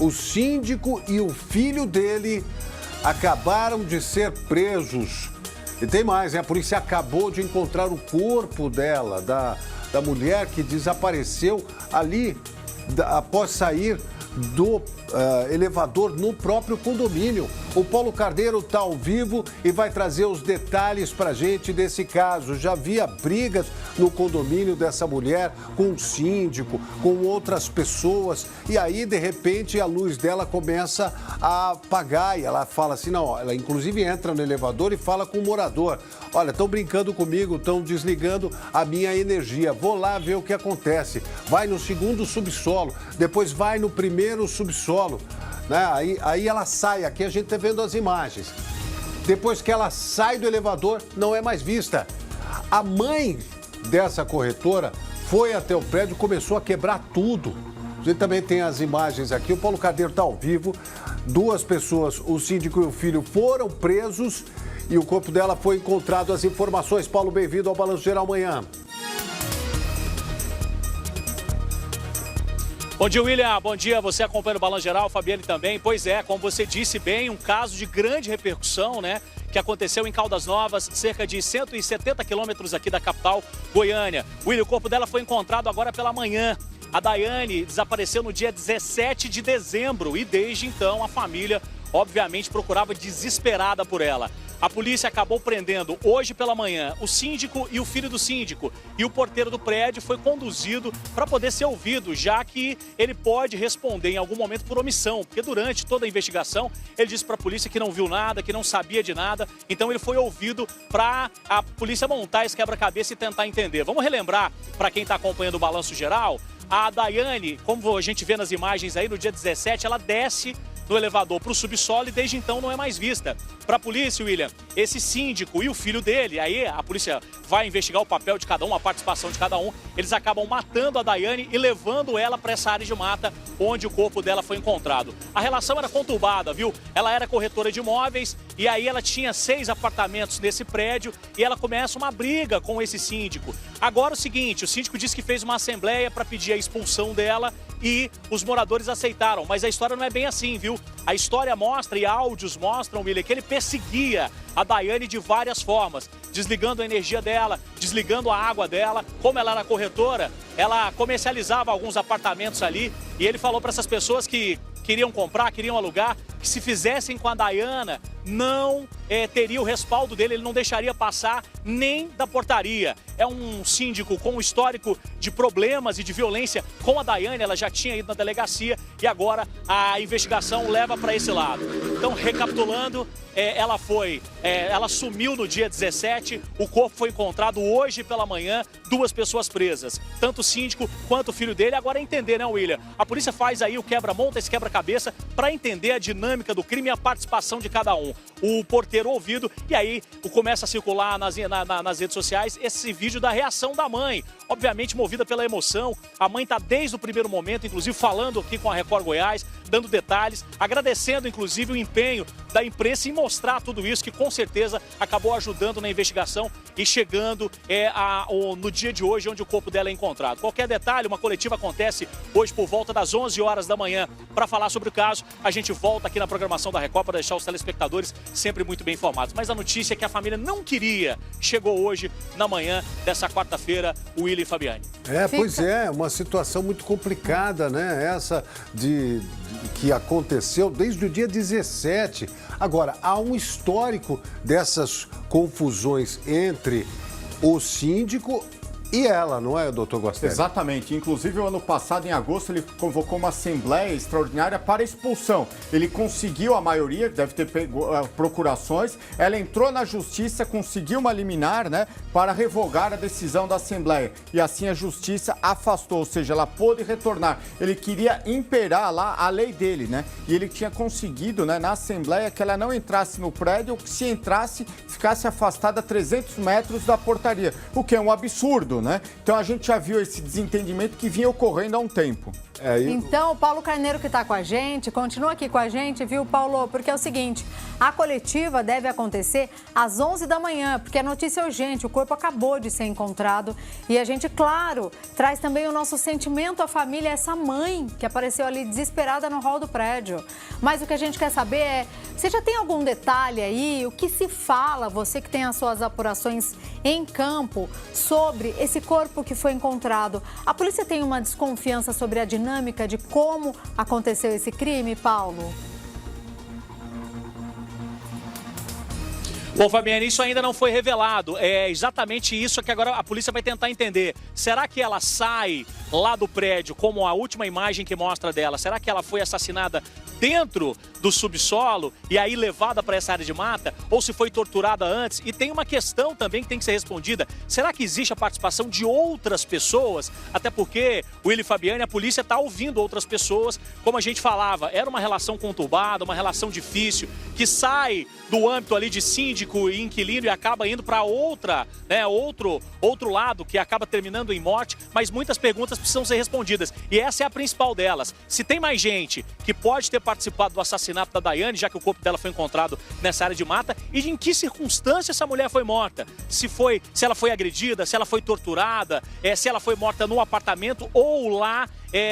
O síndico e o filho dele acabaram de ser presos. E tem mais, né? A polícia acabou de encontrar o corpo dela, da mulher que desapareceu ali após sair do elevador no próprio condomínio. O Paulo Carneiro está ao vivo e vai trazer os detalhes para a gente desse caso. Já havia brigas no condomínio dessa mulher com o síndico, com outras pessoas, e aí, de repente, a luz dela começa a apagar e ela fala assim, não, ela inclusive entra no elevador e fala com o morador. Olha, estão brincando comigo, estão desligando a minha energia. Vou lá ver o que acontece. Vai no segundo subsolo, depois vai no primeiro subsolo. Né? Aí ela sai, aqui a gente está vendo as imagens. Depois que ela sai do elevador, não é mais vista. A mãe dessa corretora foi até o prédio e começou a quebrar tudo. A gente também tem as imagens aqui, o Paulo Carneiro está ao vivo. 2 pessoas, o síndico e o filho, foram presos e o corpo dela foi encontrado. As informações, Paulo, bem-vindo ao Balanço Geral amanhã. Bom dia, William. Bom dia. Você acompanha o Balanço Geral, Fabiane também. Pois é, como você disse bem, um caso de grande repercussão, né? Que aconteceu em Caldas Novas, cerca de 170 quilômetros aqui da capital, Goiânia. William, o corpo dela foi encontrado agora pela manhã. A Daiane desapareceu no dia 17 de dezembro e desde então a família, obviamente, procurava desesperada por ela. A polícia acabou prendendo hoje pela manhã o síndico e o filho do síndico. E o porteiro do prédio foi conduzido para poder ser ouvido, já que ele pode responder em algum momento por omissão. Porque durante toda a investigação, ele disse para a polícia que não viu nada, que não sabia de nada. Então ele foi ouvido para a polícia montar esse quebra-cabeça e tentar entender. Vamos relembrar para quem está acompanhando o Balanço Geral. A Daiane, como a gente vê nas imagens aí, no dia 17, ela desce no elevador para o subsolo e desde então não é mais vista. Para a polícia, William, esse síndico e o filho dele, aí a polícia vai investigar o papel de cada um, a participação de cada um, eles acabam matando a Daiane e levando ela para essa área de mata onde o corpo dela foi encontrado. A relação era conturbada, viu? Ela era corretora de imóveis e aí ela tinha 6 apartamentos nesse prédio e ela começa uma briga com esse síndico. Agora o seguinte, o síndico disse que fez uma assembleia para pedir a expulsão dela e os moradores aceitaram, mas a história não é bem assim, viu? A história mostra e áudios mostram, William, que ele perseguia a Daiane de várias formas, desligando a energia dela, desligando a água dela. Como ela era corretora, ela comercializava alguns apartamentos ali e ele falou para essas pessoas que queriam comprar, queriam alugar, que se fizessem com a Daiane, não teria o respaldo dele, ele não deixaria passar nem da portaria. É um síndico com um histórico de problemas e de violência com a Daiane, ela já tinha ido na delegacia e agora a investigação leva para esse lado. Então, recapitulando, ela sumiu no dia 17, o corpo foi encontrado hoje pela manhã, 2 pessoas presas, tanto o síndico quanto o filho dele. Agora é entender, né, William? A polícia faz aí monta esse quebra-cabeça para entender a dinâmica do crime e a participação de cada um. O porteiro ouvido e aí começa a circular nas redes sociais esse vídeo da reação da mãe, obviamente movida pela emoção. A mãe está desde o primeiro momento, inclusive falando aqui com a Record Goiás, dando detalhes, agradecendo inclusive o empenho da imprensa em mostrar tudo isso, que com certeza acabou ajudando na investigação e chegando no dia de hoje, onde o corpo dela é encontrado. Qualquer detalhe, uma coletiva acontece hoje por volta das 11 horas da manhã para falar sobre o caso. A gente volta aqui na programação da Record para deixar os telespectadores sempre muito bem informados. Mas a notícia é que a família não queria chegou hoje, na manhã dessa quarta-feira, o William e Fabiane. Pois é, uma situação muito complicada, né? Essa que aconteceu desde o dia 17. Agora, há um histórico dessas confusões entre o síndico e ela, não é, doutor Guastelli? Exatamente. Inclusive, o ano passado, em agosto, ele convocou uma assembleia extraordinária para expulsão. Ele conseguiu a maioria, deve ter procurações. Ela entrou na justiça, conseguiu uma liminar, né, para revogar a decisão da assembleia. E assim a justiça afastou, ou seja, ela pôde retornar. Ele queria imperar lá a lei dele, né? E ele tinha conseguido, né, na assembleia, que ela não entrasse no prédio, ou que se entrasse, ficasse afastada a 300 metros da portaria. O que é um absurdo, tudo, né? Então a gente já viu esse desentendimento que vinha ocorrendo há um tempo. Então, o Paulo Carneiro que está com a gente, continua aqui com a gente, viu, Paulo? Porque é o seguinte, a coletiva deve acontecer às 11 da manhã, porque a notícia é urgente, o corpo acabou de ser encontrado. E a gente, claro, traz também o nosso sentimento à família, essa mãe que apareceu ali desesperada no hall do prédio. Mas o que a gente quer saber é, você já tem algum detalhe aí, o que se fala, você que tem as suas apurações em campo, sobre esse corpo que foi encontrado? A polícia tem uma desconfiança sobre a dinâmica de como aconteceu esse crime, Paulo? Bom, Fabiane, isso ainda não foi revelado. É exatamente isso que agora a polícia vai tentar entender. Será que ela sai lá do prédio, como a última imagem que mostra dela? Será que ela foi assassinada dentro do subsolo e aí levada para essa área de mata? Ou se foi torturada antes? E tem uma questão também que tem que ser respondida. Será que existe a participação de outras pessoas? Até porque, Willy e Fabiane, a polícia está ouvindo outras pessoas. Como a gente falava, era uma relação conturbada, uma relação difícil, que sai do âmbito ali de síndico e inquilino e acaba indo para outra, né, outro lado, que acaba terminando em morte, mas muitas perguntas precisam ser respondidas. E essa é a principal delas. Se tem mais gente que pode ter participado do assassinato da Daiane, já que o corpo dela foi encontrado nessa área de mata, e em que circunstância essa mulher foi morta? Se ela foi agredida, se ela foi torturada, se ela foi morta no apartamento ou lá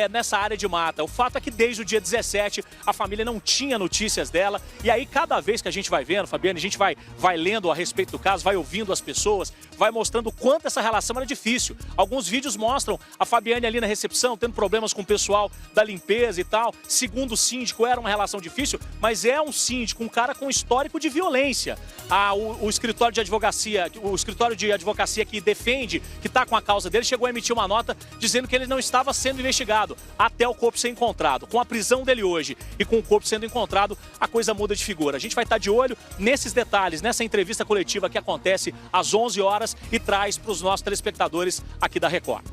nessa área de mata. O fato é que desde o dia 17 a família não tinha notícias dela, e aí cada vez que a gente vai vendo, Fabiane, a gente vai lendo a respeito do caso, vai ouvindo as pessoas, vai mostrando o quanto essa relação era difícil. Alguns vídeos mostram a Fabiane ali na recepção, tendo problemas com o pessoal da limpeza e tal. Segundo o síndico, era uma relação difícil, mas é um síndico, um cara com histórico de violência. O escritório de advocacia que defende, que está com a causa dele, chegou a emitir uma nota dizendo que ele não estava sendo investigado até o corpo ser encontrado. Com a prisão dele hoje e com o corpo sendo encontrado, a coisa muda de figura. A gente vai estar de olho nesses detalhes, nessa entrevista coletiva que acontece às 11 horas e traz para os nossos telespectadores aqui da Record.